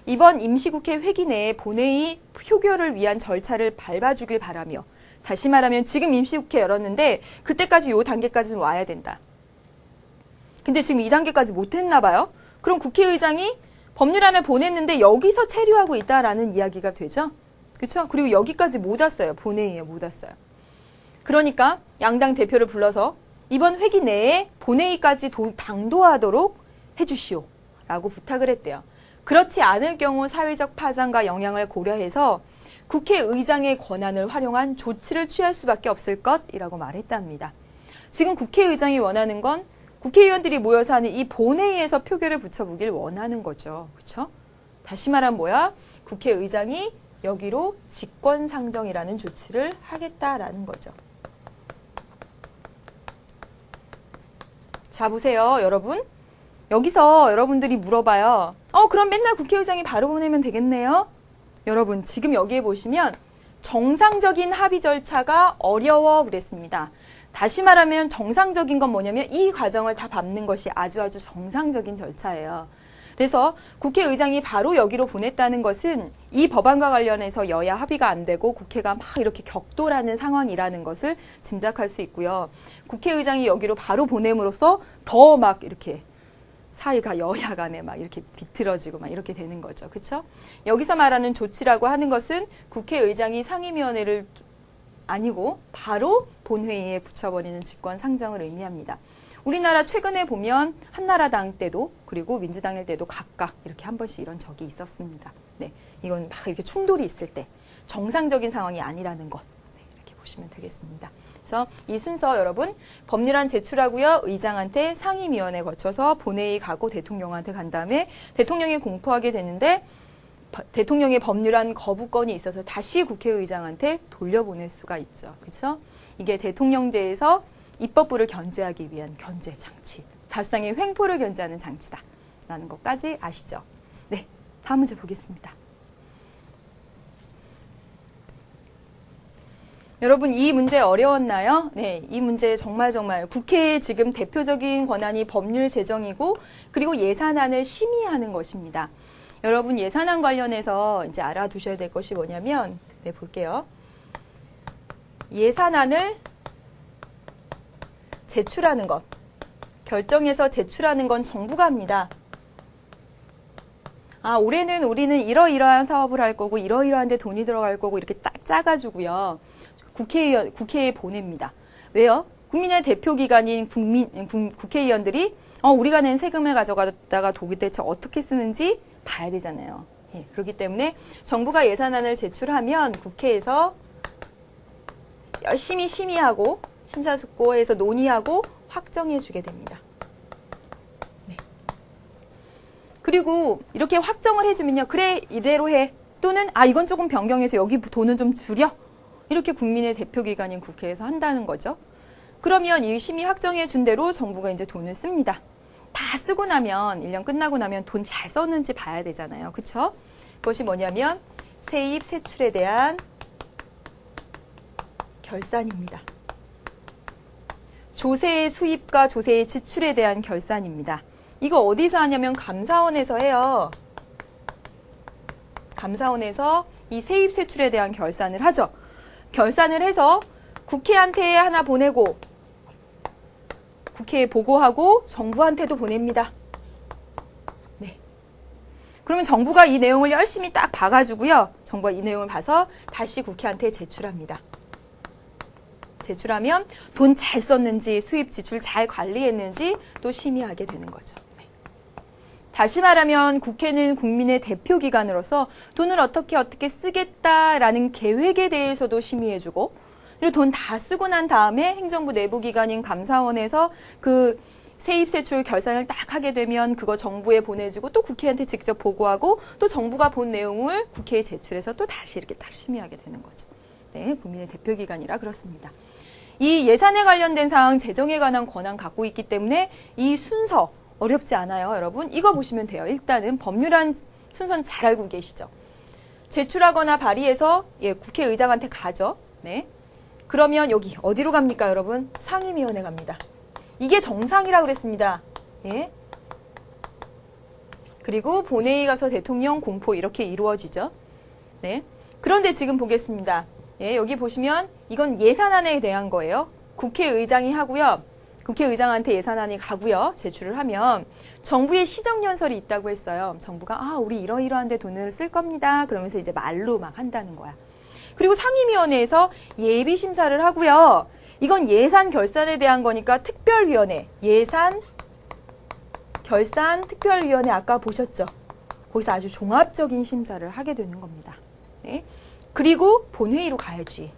이번 임시국회 회기 내에 본회의 표결을 위한 절차를 밟아주길 바라며, 다시 말하면 지금 임시국회 열었는데 그때까지 요 단계까지는 와야 된다. 근데 지금 이 단계까지 못했나 봐요. 그럼 국회의장이 법률안을 보냈는데 여기서 체류하고 있다라는 이야기가 되죠. 그렇죠? 그리고 여기까지 못 왔어요. 본회의에 못 왔어요. 그러니까 양당 대표를 불러서 이번 회기 내에 본회의까지 당도하도록 해주시오 라고 부탁을 했대요. 그렇지 않을 경우 사회적 파장과 영향을 고려해서 국회의장의 권한을 활용한 조치를 취할 수밖에 없을 것이라고 말했답니다. 지금 국회의장이 원하는 건 국회의원들이 모여서 하는 이 본회의에서 표결을 붙여보길 원하는 거죠. 그렇죠? 다시 말하면 뭐야? 국회의장이 여기로 직권상정이라는 조치를 하겠다라는 거죠. 자, 보세요, 여러분. 여기서 여러분들이 물어봐요. 그럼 맨날 국회의장이 바로 보내면 되겠네요? 여러분, 지금 여기에 보시면 정상적인 합의 절차가 어려워 그랬습니다. 다시 말하면 정상적인 건 뭐냐면 이 과정을 다 밟는 것이 아주 정상적인 절차예요. 그래서 국회의장이 바로 여기로 보냈다는 것은 이 법안과 관련해서 여야 합의가 안 되고 국회가 막 이렇게 격돌하는 상황이라는 것을 짐작할 수 있고요. 국회의장이 여기로 바로 보냄으로써 더 막 이렇게 사이가 여야 간에 막 이렇게 비틀어지고 막 이렇게 되는 거죠. 그렇죠? 여기서 말하는 조치라고 하는 것은 국회의장이 상임위원회를 아니고 바로 본회의에 붙여버리는 직권 상정을 의미합니다. 우리나라 최근에 보면 한나라당 때도 그리고 민주당일 때도 각각 이렇게 한 번씩 이런 적이 있었습니다. 네, 이건 막 이렇게 충돌이 있을 때 정상적인 상황이 아니라는 것, 네, 이렇게 보시면 되겠습니다. 그래서 이 순서 여러분 법률안 제출하고요. 의장한테 상임위원회 거쳐서 본회의 가고 대통령한테 간 다음에 대통령이 공포하게 되는데 대통령의 법률안 거부권이 있어서 다시 국회의장한테 돌려보낼 수가 있죠. 그렇죠? 이게 대통령제에서 입법부를 견제하기 위한 견제 장치. 다수당의 횡포를 견제하는 장치다라는 것까지 아시죠? 네, 다음 문제 보겠습니다. 여러분 이 문제 어려웠나요? 네, 이 문제 정말 국회의 지금 대표적인 권한이 법률 제정이고 그리고 예산안을 심의하는 것입니다. 여러분 예산안 관련해서 이제 알아두셔야 될 것이 뭐냐면 네, 볼게요. 예산안을 제출하는 것, 결정해서 제출하는 건 정부가 합니다. 아, 올해는 우리는 이러이러한 사업을 할 거고 이러이러한 데 돈이 들어갈 거고 이렇게 딱 짜가지고요. 국회에 보냅니다. 왜요? 국민의 대표기관인 국회의원들이 우리가 낸 세금을 가져가다가 도대체 어떻게 쓰는지 봐야 되잖아요. 예, 그렇기 때문에 정부가 예산안을 제출하면 국회에서 열심히 심의하고 심사숙고해서 논의하고 확정해 주게 됩니다. 네. 그리고 이렇게 확정을 해주면요. 그래 이대로 해. 또는 이건 조금 변경해서 여기 돈은 좀 줄여. 이렇게 국민의 대표기관인 국회에서 한다는 거죠. 그러면 이 심의 확정해 준 대로 정부가 이제 돈을 씁니다. 다 쓰고 나면 1년 끝나고 나면 돈 잘 썼는지 봐야 되잖아요. 그렇죠? 그것이 뭐냐면 세입 세출에 대한 결산입니다. 조세의 수입과 조세의 지출에 대한 결산입니다. 이거 어디서 하냐면 감사원에서 해요. 감사원에서 이 세입 세출에 대한 결산을 하죠. 결산을 해서 국회한테 하나 보내고 국회에 보고하고 정부한테도 보냅니다. 네. 그러면 정부가 이 내용을 열심히 딱 봐가지고요. 정부가 이 내용을 봐서 다시 국회한테 제출합니다. 제출하면 돈 잘 썼는지 수입 지출 잘 관리했는지 또 심의하게 되는 거죠. 네. 다시 말하면 국회는 국민의 대표기관으로서 돈을 어떻게 쓰겠다라는 계획에 대해서도 심의해주고 그리고 돈 다 쓰고 난 다음에 행정부 내부기관인 감사원에서 그 세입세출 결산을 딱 하게 되면 그거 정부에 보내주고 또 국회한테 직접 보고하고 또 정부가 본 내용을 국회에 제출해서 또 다시 이렇게 딱 심의하게 되는 거죠. 네, 국민의 대표기관이라 그렇습니다. 이 예산에 관련된 사항 재정에 관한 권한 갖고 있기 때문에 이 순서 어렵지 않아요, 여러분. 이거 보시면 돼요. 일단은 법률안 순서는 잘 알고 계시죠. 제출하거나 발의해서 국회의장한테 가죠. 네. 그러면 여기 어디로 갑니까, 여러분? 상임위원회 갑니다. 이게 정상이라고 그랬습니다. 예. 그리고 본회의 가서 대통령 공포 이렇게 이루어지죠. 네. 그런데 지금 보겠습니다. 예, 여기 보시면 이건 예산안에 대한 거예요. 국회의장이 하고요. 국회의장한테 예산안이 가고요. 제출을 하면 정부의 시정연설이 있다고 했어요. 정부가 우리 이러이러한 데 돈을 쓸 겁니다. 그러면서 이제 말로 막 한다는 거야. 그리고 상임위원회에서 예비심사를 하고요. 이건 예산 결산에 대한 거니까 특별위원회, 예산 결산 특별위원회 아까 보셨죠? 거기서 아주 종합적인 심사를 하게 되는 겁니다. 네. 그리고 본회의로 가야지.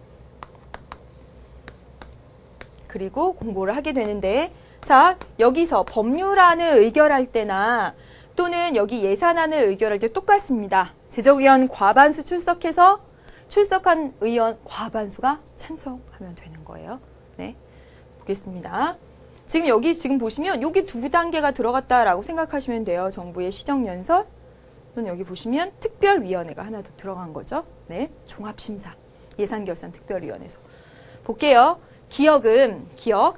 그리고 공고를 하게 되는데 자, 여기서 법률안을 의결할 때나 또는 여기 예산안을 의결할 때 똑같습니다. 제적의원 과반수 출석해서 출석한 의원 과반수가 찬성하면 되는 거예요. 네, 보겠습니다. 지금 여기 보시면 여기 두 단계가 들어갔다라고 생각하시면 돼요. 정부의 시정연설 또는 여기 보시면 특별위원회가 하나 더 들어간 거죠. 네, 종합심사 예산결산특별위원회에서 볼게요. 기억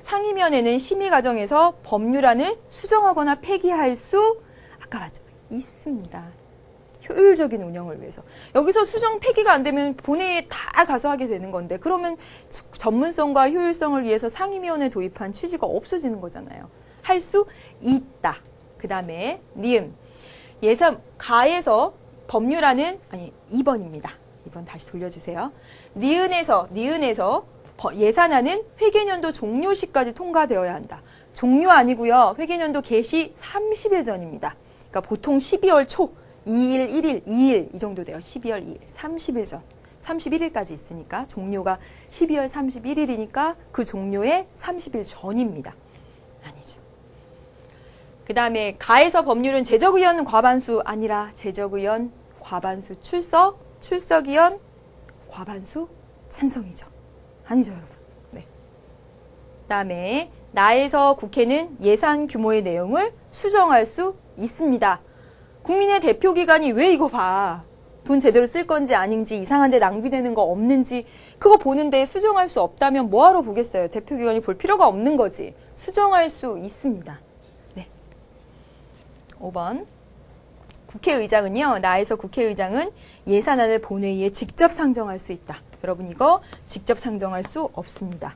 상임위원회는 심의 과정에서 법률안을 수정하거나 폐기할 수 아까 봤죠? 있습니다. 효율적인 운영을 위해서. 여기서 수정 폐기가 안 되면 본회의에 다 가서 하게 되는 건데 그러면 전문성과 효율성을 위해서 상임위원회 도입한 취지가 없어지는 거잖아요. 할 수 있다. 그 다음에 니은 가에서 법률안은 2번입니다. 2번 다시 돌려주세요. 니은에서 예산안은 회계년도 종료 시까지 통과되어야 한다. 종료 아니고요. 회계년도 개시 30일 전입니다. 그러니까 보통 12월 초 2일, 1일, 2일 이 정도 돼요. 12월 2일, 30일 전. 31일까지 있으니까 종료가 12월 31일이니까 그 종료의 30일 전입니다. 아니죠. 그 다음에 가에서 법률은 제적의원 과반수 아니라 제적의원 과반수 출석, 출석의원 과반수 찬성이죠. 아니죠, 여러분. 네. 그 다음에 나에서 국회는 예산 규모의 내용을 수정할 수 있습니다. 국민의 대표기관이 왜 이거 봐. 돈 제대로 쓸 건지 아닌지 이상한 데 낭비되는 거 없는지 그거 보는데 수정할 수 없다면 뭐하러 보겠어요. 대표기관이 볼 필요가 없는 거지. 수정할 수 있습니다. 네. 5번. 국회의장은요. 나에서 국회의장은 예산안을 본회의에 직접 상정할 수 있다. 여러분 이거 직접 상정할 수 없습니다.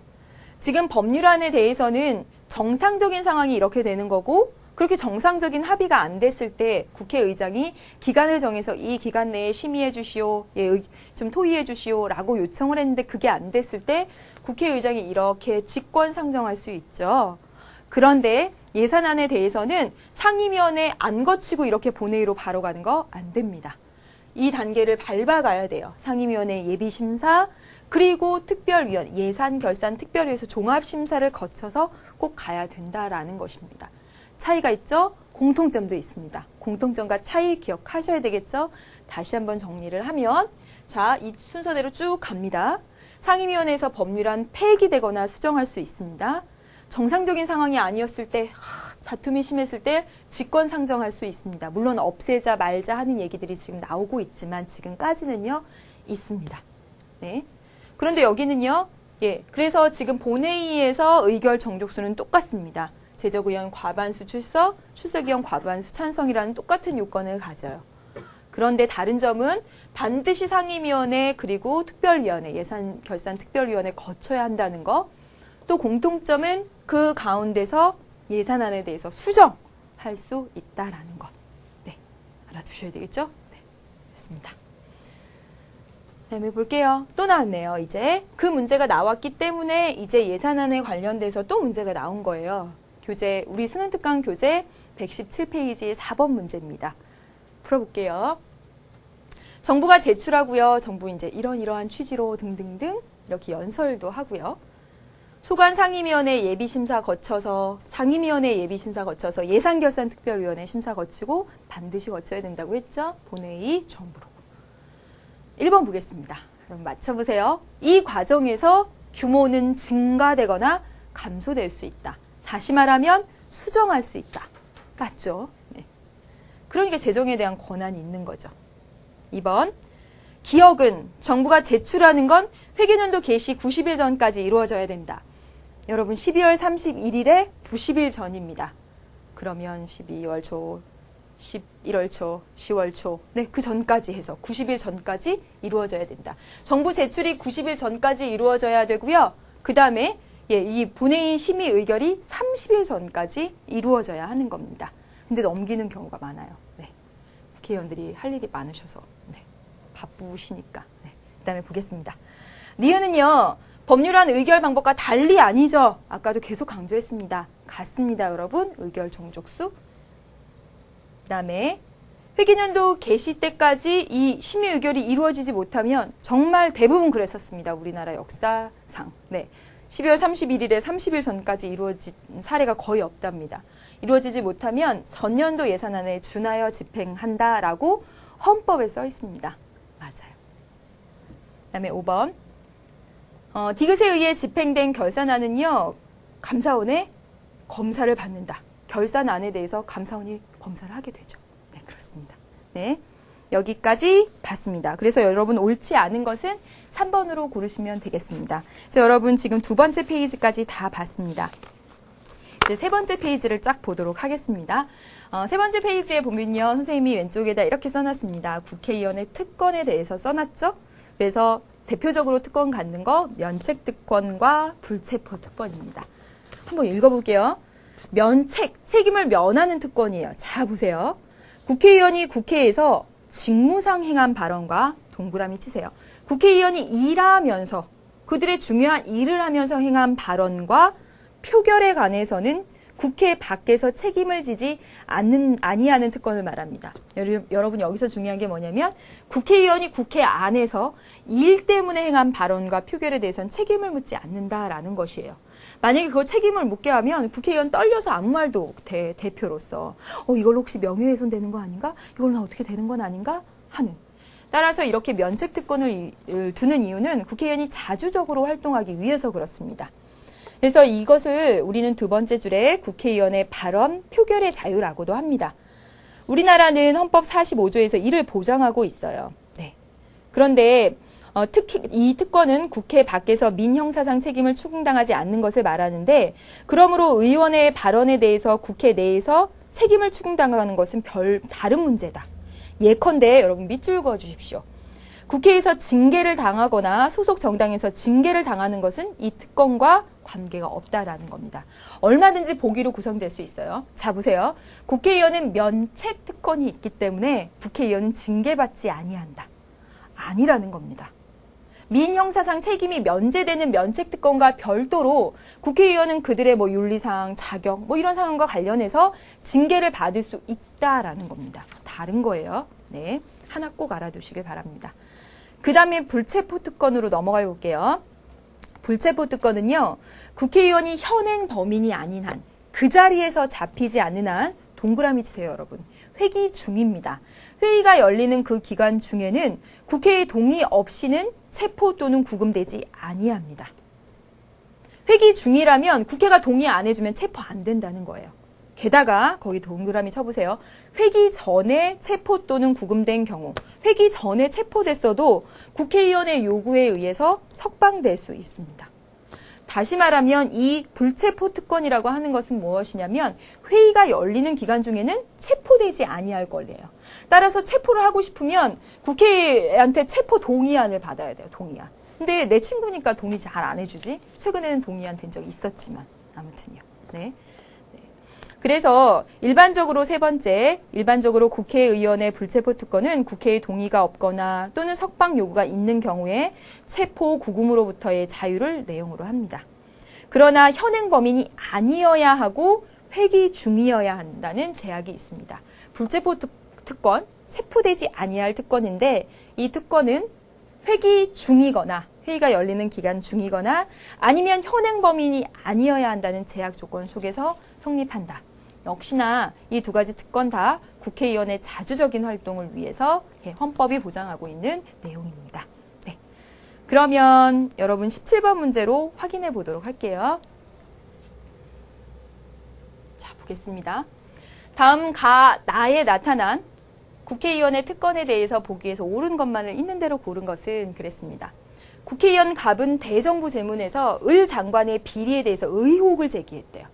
지금 법률안에 대해서는 정상적인 상황이 이렇게 되는 거고 그렇게 정상적인 합의가 안 됐을 때 국회의장이 기간을 정해서 이 기간 내에 심의해 주시오, 좀 토의해 주시오 라고 요청을 했는데 그게 안 됐을 때 국회의장이 이렇게 직권 상정할 수 있죠. 그런데 예산안에 대해서는 상임위원회 안 거치고 이렇게 본회의로 바로 가는 거 안 됩니다. 이 단계를 밟아가야 돼요. 상임위원회 예비심사 그리고 특별위원, 예산결산특별위에서 종합심사를 거쳐서 꼭 가야 된다라는 것입니다. 차이가 있죠? 공통점도 있습니다. 공통점과 차이 기억하셔야 되겠죠? 다시 한번 정리를 하면 자, 이 순서대로 쭉 갑니다. 상임위원회에서 법률안 폐기되거나 수정할 수 있습니다. 정상적인 상황이 아니었을 때, 다툼이 심했을 때 직권 상정할 수 있습니다. 물론 없애자 말자 하는 얘기들이 지금 나오고 있지만 지금까지는요, 있습니다. 네. 그런데 여기는요, 그래서 지금 본회의에서 의결 정족수는 똑같습니다. 제적의원 과반수 출석, 출석의원 과반수 찬성이라는 똑같은 요건을 가져요. 그런데 다른 점은 반드시 상임위원회 그리고 특별위원회, 예산결산특별위원회 거쳐야 한다는 거. 또 공통점은 그 가운데서 예산안에 대해서 수정할 수 있다라는 것. 네, 알아두셔야 되겠죠? 네, 됐습니다. 다음에 볼게요. 또 나왔네요. 이제 그 문제가 나왔기 때문에 이제 예산안에 관련돼서 또 문제가 나온 거예요. 교재, 우리 수능특강 교재 117페이지 4번 문제입니다. 풀어볼게요. 정부가 제출하고요. 정부 이제 이러한 취지로 등등등 이렇게 연설도 하고요. 소관 상임위원회 예비심사 거쳐서 상임위원회 예비심사 거쳐서 예산결산특별위원회 심사 거치고 반드시 거쳐야 된다고 했죠. 본회의 정부로. 1번 보겠습니다. 그럼 맞춰보세요. 이 과정에서 규모는 증가되거나 감소될 수 있다. 다시 말하면 수정할 수 있다. 맞죠? 네. 그러니까 재정에 대한 권한이 있는 거죠. 2번. 기억은 정부가 제출하는 건 회계연도 개시 90일 전까지 이루어져야 된다. 여러분 12월 31일에 90일 전입니다. 그러면 12월 초, 11월 초, 10월 초, 네, 그 전까지 해서 90일 전까지 이루어져야 된다. 정부 제출이 90일 전까지 이루어져야 되고요. 그 다음에 이 본회의 심의 의결이 30일 전까지 이루어져야 하는 겁니다. 근데 넘기는 경우가 많아요. 네. 국회의원들이 할 일이 많으셔서 네. 바쁘시니까. 네. 그 다음에 보겠습니다. 니은은요. 법률안 의결 방법과 달리 아니죠. 아까도 계속 강조했습니다. 같습니다. 여러분. 의결 종족수. 그 다음에 회계연도 개시 때까지 이 심의 의결이 이루어지지 못하면 정말 대부분 그랬었습니다. 우리나라 역사상. 네. 12월 31일에 30일 전까지 이루어진 사례가 거의 없답니다. 이루어지지 못하면 전년도 예산안에 준하여 집행한다라고 헌법에 써 있습니다. 맞아요. 그 다음에 5번. 디귿에 의해 집행된 결산안은요. 감사원의 검사를 받는다. 결산안에 대해서 감사원이 검사를 하게 되죠. 네, 그렇습니다. 네, 여기까지 봤습니다. 그래서 여러분 옳지 않은 것은 3번으로 고르시면 되겠습니다. 그래서 여러분 지금 두 번째 페이지까지 다 봤습니다. 이제 세 번째 페이지를 쫙 보도록 하겠습니다. 세 번째 페이지에 보면요. 선생님이 왼쪽에다 이렇게 써놨습니다. 국회의원의 특권에 대해서 써놨죠. 그래서 대표적으로 특권 갖는 거 면책 특권과 불체포 특권입니다. 한번 읽어볼게요. 면책, 책임을 면하는 특권이에요. 자, 보세요. 국회의원이 국회에서 직무상 행한 발언과 동그라미 치세요. 국회의원이 일하면서 그들의 중요한 일을 하면서 행한 발언과 표결에 관해서는 국회 밖에서 책임을 지지 아니하는 특권을 말합니다. 여러분 여기서 중요한 게 뭐냐면 국회의원이 국회 안에서 일 때문에 행한 발언과 표결에 대해서는 책임을 묻지 않는다라는 것이에요. 만약에 그 책임을 묻게 하면 국회의원 떨려서 아무 말도 대표로서 이걸로 혹시 명예훼손 되는 거 아닌가? 이걸로 어떻게 되는 건 아닌가? 하는. 따라서 이렇게 면책특권을 두는 이유는 국회의원이 자주적으로 활동하기 위해서 그렇습니다. 그래서 이것을 우리는 두 번째 줄에 국회의원의 발언, 표결의 자유라고도 합니다. 우리나라는 헌법 45조에서 이를 보장하고 있어요. 네. 그런데 특히 이 특권은 국회 밖에서 민형사상 책임을 추궁당하지 않는 것을 말하는데 그러므로 의원의 발언에 대해서 국회 내에서 책임을 추궁당하는 것은 다른 문제다. 예컨대 여러분 밑줄 그어 주십시오. 국회에서 징계를 당하거나 소속 정당에서 징계를 당하는 것은 이 특권과 관계가 없다라는 겁니다. 얼마든지 보기로 구성될 수 있어요. 자 보세요. 국회의원은 면책 특권이 있기 때문에 국회의원은 징계받지 아니한다. 아니라는 겁니다. 민형사상 책임이 면제되는 면책 특권과 별도로 국회의원은 그들의 윤리상, 자격 이런 상황과 관련해서 징계를 받을 수 있다라는 겁니다. 다른 거예요. 네, 하나 꼭 알아두시길 바랍니다. 그 다음에 불체포 특권으로 넘어가 볼게요. 불체포 특권은요, 국회의원이 현행 범인이 아닌 한, 그 자리에서 잡히지 않는 한, 동그라미 치세요, 여러분. 회기 중입니다. 회의가 열리는 그 기간 중에는 국회의 동의 없이는 체포 또는 구금되지 아니합니다. 회기 중이라면 국회가 동의 안 해주면 체포 안 된다는 거예요. 게다가 거기 동그라미 쳐보세요. 회기 전에 체포 또는 구금된 경우, 회기 전에 체포됐어도 국회의원의 요구에 의해서 석방될 수 있습니다. 다시 말하면 이 불체포 특권이라고 하는 것은 무엇이냐면 회의가 열리는 기간 중에는 체포되지 아니할 권리예요. 따라서 체포를 하고 싶으면 국회한테 체포 동의안을 받아야 돼요. 동의안. 근데 내 친구니까 동의 잘 안 해주지. 최근에는 동의안 된 적이 있었지만 아무튼요. 네. 그래서 일반적으로 세 번째, 일반적으로 국회의원의 불체포 특권은 국회의 동의가 없거나 또는 석방 요구가 있는 경우에 체포, 구금으로부터의 자유를 내용으로 합니다. 그러나 현행 범인이 아니어야 하고 회기 중이어야 한다는 제약이 있습니다. 불체포 특권, 체포되지 아니할 특권인데 이 특권은 회기 중이거나 회의가 열리는 기간 중이거나 아니면 현행 범인이 아니어야 한다는 제약 조건 속에서 성립한다. 역시나 이 두 가지 특권 다 국회의원의 자주적인 활동을 위해서 헌법이 보장하고 있는 내용입니다. 네. 그러면 여러분 17번 문제로 확인해 보도록 할게요. 자, 보겠습니다. 다음 나에 나타난 국회의원의 특권에 대해서 보기에서 옳은 것만을 있는 대로 고른 것은 그랬습니다. 국회의원 갑은 대정부 제문에서 을 장관의 비리에 대해서 의혹을 제기했대요.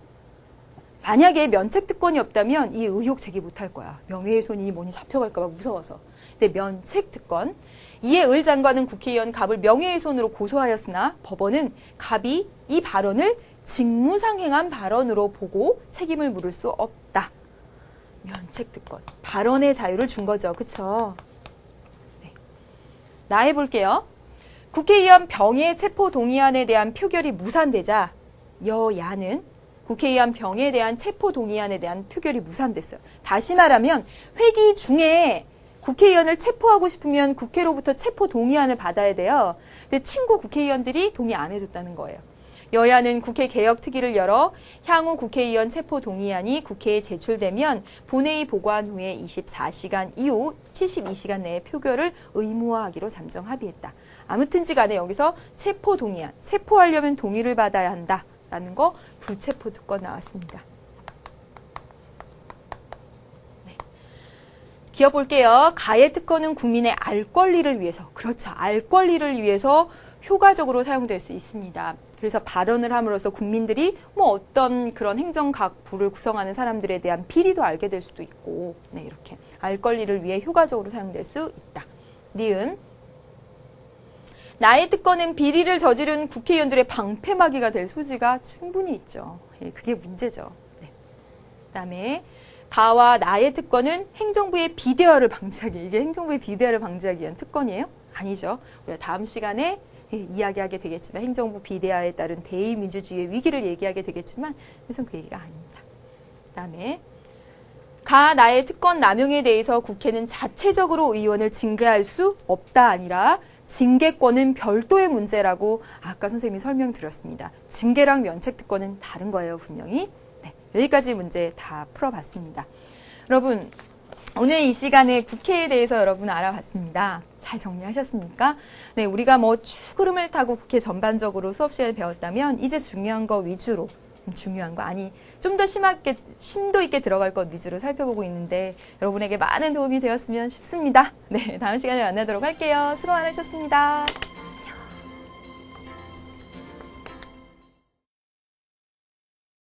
만약에 면책특권이 없다면 이 의혹 제기 못할 거야. 명예훼손이 뭐니 잡혀갈까 봐 무서워서. 근데 면책특권. 이에 을 장관은 국회의원 갑을 명예훼손으로 고소하였으나 법원은 갑이 이 발언을 직무상 행한 발언으로 보고 책임을 물을 수 없다. 면책특권. 발언의 자유를 준 거죠. 그쵸? 네. 나 해볼게요. 국회의원 병해 체포 동의안에 대한 표결이 무산되자 여야는 국회의원 병에 대한 체포 동의안에 대한 표결이 무산됐어요. 다시 말하면 회기 중에 국회의원을 체포하고 싶으면 국회로부터 체포 동의안을 받아야 돼요. 근데 친구 국회의원들이 동의 안 해줬다는 거예요. 여야는 국회 개혁 특위를 열어 향후 국회의원 체포 동의안이 국회에 제출되면 본회의 보고한 후에 24시간 이후 72시간 내에 표결을 의무화하기로 잠정 합의했다. 아무튼지 간에 여기서 체포 동의안, 체포하려면 동의를 받아야 한다. 라는 거 불체포 특권 나왔습니다. 네. 기어볼게요. 가의 특권은 국민의 알 권리를 위해서, 그렇죠. 알 권리를 위해서 효과적으로 사용될 수 있습니다. 그래서 발언을 함으로써 국민들이 어떤 그런 행정각부를 구성하는 사람들에 대한 비리도 알게 될 수도 있고, 네, 이렇게 알 권리를 위해 효과적으로 사용될 수 있다. 니은. 나의 특권은 비리를 저지른 국회의원들의 방패막이가 될 소지가 충분히 있죠. 그게 문제죠. 네. 그다음에 가와 나의 특권은 행정부의 비대화를 방지하기. 이게 행정부의 비대화를 방지하기 위한 특권이에요? 아니죠. 우리가 다음 시간에 이야기하게 되겠지만 행정부 비대화에 따른 대의민주주의의 위기를 얘기하게 되겠지만 우선 그 얘기가 아닙니다. 그다음에 가 나의 특권 남용에 대해서 국회는 자체적으로 의원을 징계할 수 없다 아니라 징계권은 별도의 문제라고 아까 선생님이 설명드렸습니다. 징계랑 면책특권은 다른 거예요, 분명히. 네, 여기까지 문제 다 풀어봤습니다. 여러분, 오늘 이 시간에 국회에 대해서 여러분 알아봤습니다. 잘 정리하셨습니까? 네, 우리가 뭐 쭉 흐름을 타고 국회 전반적으로 수업 시간에 배웠다면 이제 중요한 거 위주로 중요한 거 아니 좀 더 심하게 심도 있게 들어갈 것 위주로 살펴보고 있는데 여러분에게 많은 도움이 되었으면 싶습니다. 네, 다음 시간에 만나도록 할게요. 수고 많으셨습니다.